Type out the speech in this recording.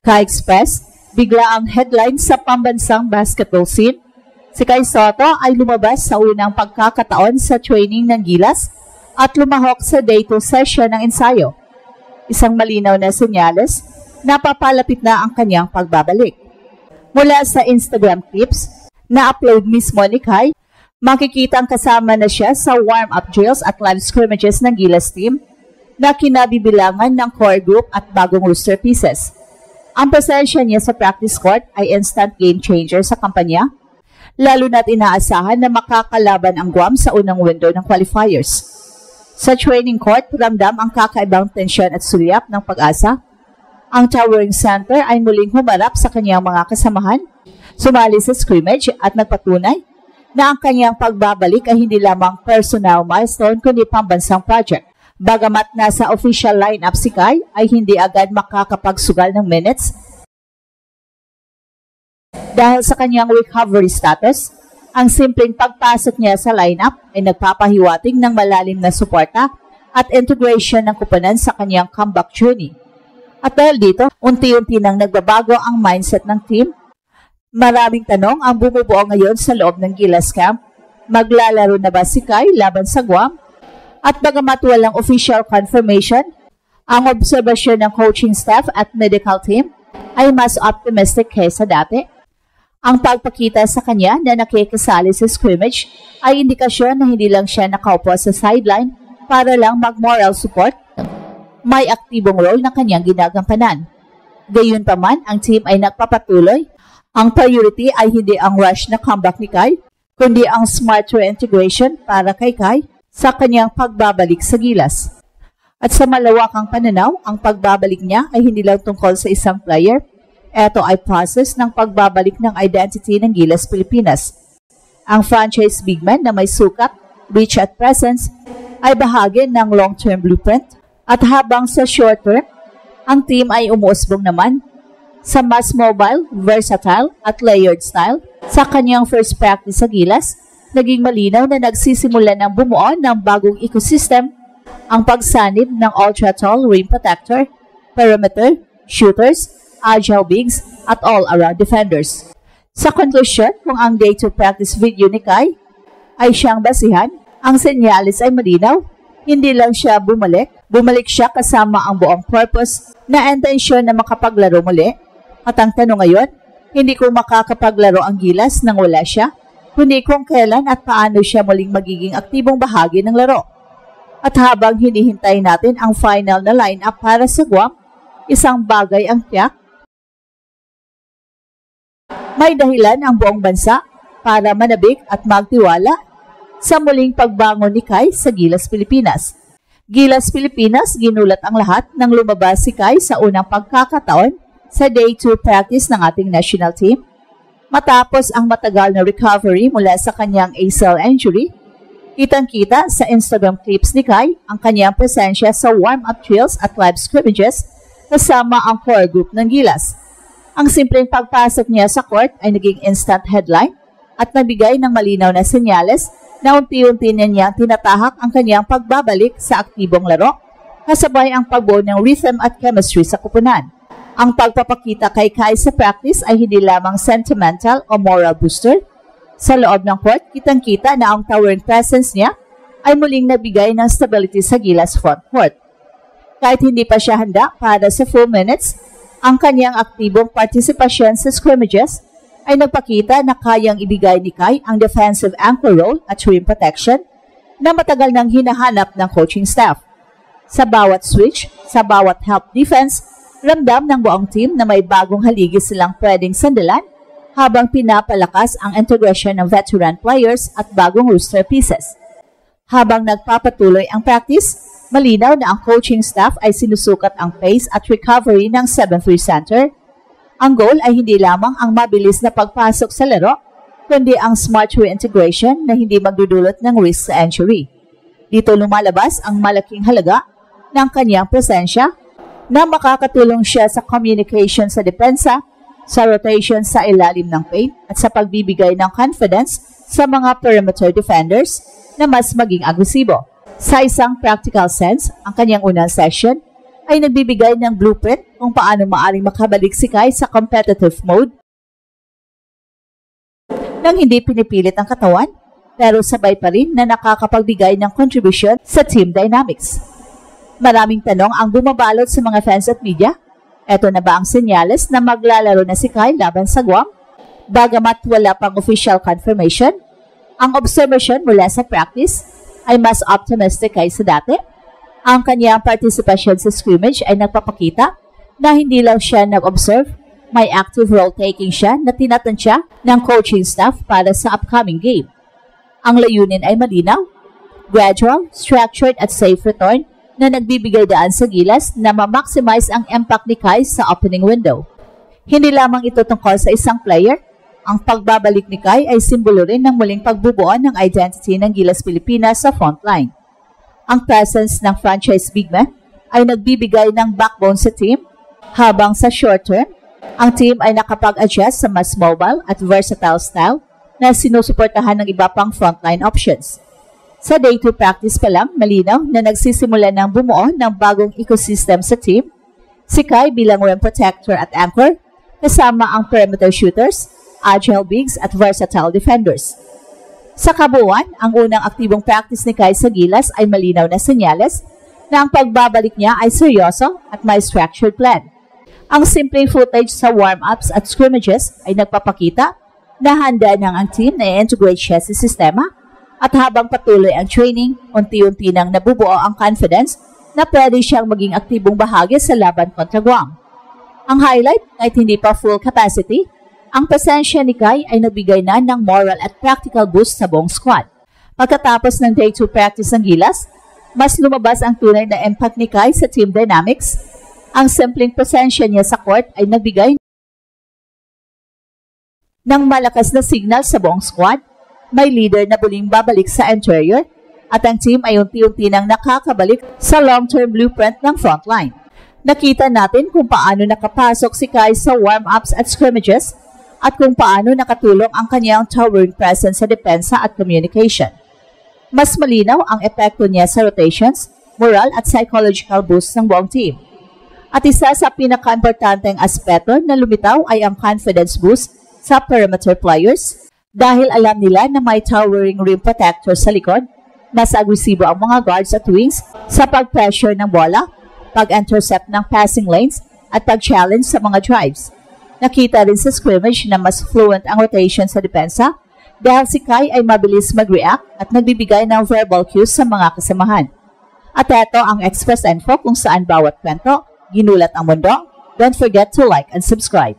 Ka-Express, bigla ang headline sa pambansang basketball scene. Si Kai Sotto ay lumabas sa unang pagkakataon sa training ng Gilas at lumahok sa day 2 session ng ensayo. Isang malinaw na senyales na papalapit na ang kanyang pagbabalik. Mula sa Instagram clips na upload mismo ni Kai, makikitang kasama na siya sa warm-up drills at live scrimmages ng Gilas team na kinabibilangan ng core group at bagong roster pieces. Ang presensya niya sa practice court ay instant game changer sa kampanya, lalo na't inaasahan na makakalaban ang Guam sa unang window ng qualifiers. Sa training court, ramdam ang kakaibang tensyon at sulyap ng Pag-asa. Ang towering center ay muling humarap sa kanyang mga kasamahan, sumali sa scrimmage at nagpatunay na ang kanyang pagbabalik ay hindi lamang personal milestone kundi pambansang project. Bagamat nasa official lineup si Kai, ay hindi agad makakapagsugal ng minutes. Dahil sa kanyang recovery status, ang simpleng pagpasok niya sa lineup ay nagpapahiwatig ng malalim na suporta at integration ng kupunan sa kanyang comeback journey. At dahil dito, unti-unti nang nagbabago ang mindset ng team. Maraming tanong ang bumubuo ngayon sa loob ng Gilas camp. Maglalaro na ba si Kai laban sa Guam? At bagamat walang official confirmation, ang obserbasyon ng coaching staff at medical team ay mas optimistic kaysa dati. Ang pagpakita sa kanya na nakikisali sa scrimmage ay indikasyon na hindi lang siya nakaupo sa sideline para lang mag-moral support. May aktibong role na kanyang ginagampanan. Gayunpaman, ang team ay nagpapatuloy. Ang priority ay hindi ang rush na comeback ni Kai, kundi ang smart reintegration para kay Kai sa kanyang pagbabalik sa Gilas. At sa malawakang pananaw, ang pagbabalik niya ay hindi lang tungkol sa isang player. Ito ay process ng pagbabalik ng identity ng Gilas Pilipinas. Ang franchise big man na may sukat, reach at presence ay bahagi ng long-term blueprint. At habang sa short term, ang team ay umuusbong naman sa mas mobile, versatile at layered style. Sa kanyang first practice sa Gilas, naging malinaw na nagsisimula ng bumuo ng bagong ecosystem, ang pagsanib ng ultra-tall rim protector, perimeter, shooters, agile bigs, at all-around defenders. Sa conclusion, kung ang day-to practice video ni Kai ay siyang basihan, ang senyales ay malinaw. Hindi lang siya bumalik siya kasama ang buong purpose na intensyon na makapaglaro muli. At ang tanong ngayon, hindi kung makakapaglaro ang Gilas nang wala siya, kundi kung kailan at paano siya muling magiging aktibong bahagi ng laro. At habang hinihintay natin ang final na lineup para sa Guam, isang bagay ang tiyak. May dahilan ang buong bansa para manabik at magtiwala sa muling pagbangon ni Kai sa Gilas Pilipinas. Gilas Pilipinas, ginulat ang lahat nang lumabas si Kai sa unang pagkakataon sa day 2 practice ng ating national team. Matapos ang matagal na recovery mula sa kanyang ACL injury, kitang-kita sa Instagram clips ni Kai ang kanyang presensya sa warm-up drills at live scrimmages kasama ang core group ng Gilas. Ang simpleng pagpasok niya sa court ay naging instant headline at nabigay ng malinaw na senyales na unti-unti niyang tinatahak ang kanyang pagbabalik sa aktibong laro, kasabay ang pagbuo ng rhythm at chemistry sa kupunan. Ang pagpapakita kay Kai sa practice ay hindi lamang sentimental o moral booster. Sa loob ng court, kitang-kita na ang towering presence niya ay muling nabigay ng stability sa Gilas front court. Kahit hindi pa siya handa para sa full minutes, ang kanyang aktibong partisipasyon sa scrimmages ay nagpakita na kayang ibigay ni Kai ang defensive anchor role at rim protection na matagal nang hinahanap ng coaching staff. Sa bawat switch, sa bawat help defense, ramdam ng buong team na may bagong haligi silang pwedeng sandalan habang pinapalakas ang integration ng veteran players at bagong roster pieces. Habang nagpapatuloy ang practice, malinaw na ang coaching staff ay sinusukat ang pace at recovery ng 7-3 center. Ang goal ay hindi lamang ang mabilis na pagpasok sa laro, kundi ang smart reintegration na hindi magdudulot ng risk sa injury. Dito lumalabas ang malaking halaga ng kanyang presensya na makakatulong siya sa communication sa depensa, sa rotation sa ilalim ng paint at sa pagbibigay ng confidence sa mga perimeter defenders na mas maging agresibo. Sa isang practical sense, ang kanyang unang session ay nagbibigay ng blueprint kung paano maaring makabalik si Kai sa competitive mode nang hindi pinipilit ang katawan pero sabay pa rin na nakakapagbigay ng contribution sa team dynamics. Maraming tanong ang bumabalot sa mga fans at media. Eto na ba ang senyales na maglalaro na si Kai laban sa Guam? Bagamat wala pang official confirmation, ang observation mula sa practice ay mas optimistic kaysa dati. Ang kanyang participation sa scrimmage ay nagpapakita na hindi lang siya nag-observe, may active role-taking siya na tinatansya ng coaching staff para sa upcoming game. Ang layunin ay malinaw, gradual, structured at safe return na nagbibigay daan sa gilas na ma-maximize ang impact ni Kai sa opening window. Hindi lamang ito tungkol sa isang player, ang pagbabalik ni Kai ay simbolo rin ng muling pagbubuo ng identity ng Gilas Pilipinas sa frontline. Ang presence ng franchise big man ay nagbibigay ng backbone sa team, habang sa short term, ang team ay nakapag-adjust sa mas mobile at versatile style na sinusuportahan ng iba pang frontline options. Sa day-to practice pa lang, malinaw na nagsisimula ng bumuo ng bagong ecosystem sa team, si Kai bilang rim protector at anchor, kasama ang perimeter shooters, agile bigs at versatile defenders. Sa kabuuan, ang unang aktibong practice ni Kai sa Gilas ay malinaw na senyales na ang pagbabalik niya ay seryoso at may structured plan. Ang simpleng footage sa warm-ups at scrimmages ay nagpapakita na handa ng ang team na i-integrate siya sa sistema. At habang patuloy ang training, unti-unti nang nabubuo ang confidence na pwede siyang maging aktibong bahagi sa laban kontra Guam. Ang highlight, kahit hindi pa full capacity, ang presensya ni Kai ay nabigay na ng moral at practical boost sa buong squad. Pagkatapos ng day 2 practice ng Gilas, mas lumabas ang tunay na impact ni Kai sa team dynamics. Ang simpleng presensya niya sa court ay nagbigay ng malakas na signal sa buong squad. May leader na muling babalik sa interior at ang team ay unti-unti nang nakakabalik sa long-term blueprint ng frontline. Nakita natin kung paano nakapasok si Kai sa warm-ups at scrimmages at kung paano nakatulong ang kanyang towering presence sa depensa at communication. Mas malinaw ang epekto niya sa rotations, moral at psychological boost ng buong team. At isa sa pinaka-importanteng aspeto na lumitaw ay ang confidence boost sa perimeter players. Dahil alam nila na may towering rim protector sa likod, mas agresibo ang mga guards at wings sa pag-pressure ng bola, pag-intercept ng passing lanes, at pag-challenge sa mga drives. Nakita rin sa scrimmage na mas fluent ang rotation sa depensa dahil si Kai ay mabilis mag-react at nagbibigay ng verbal cues sa mga kasamahan. At ito ang Express Info kung saan bawat kwento, ginulat ang mundo. Don't forget to like and subscribe.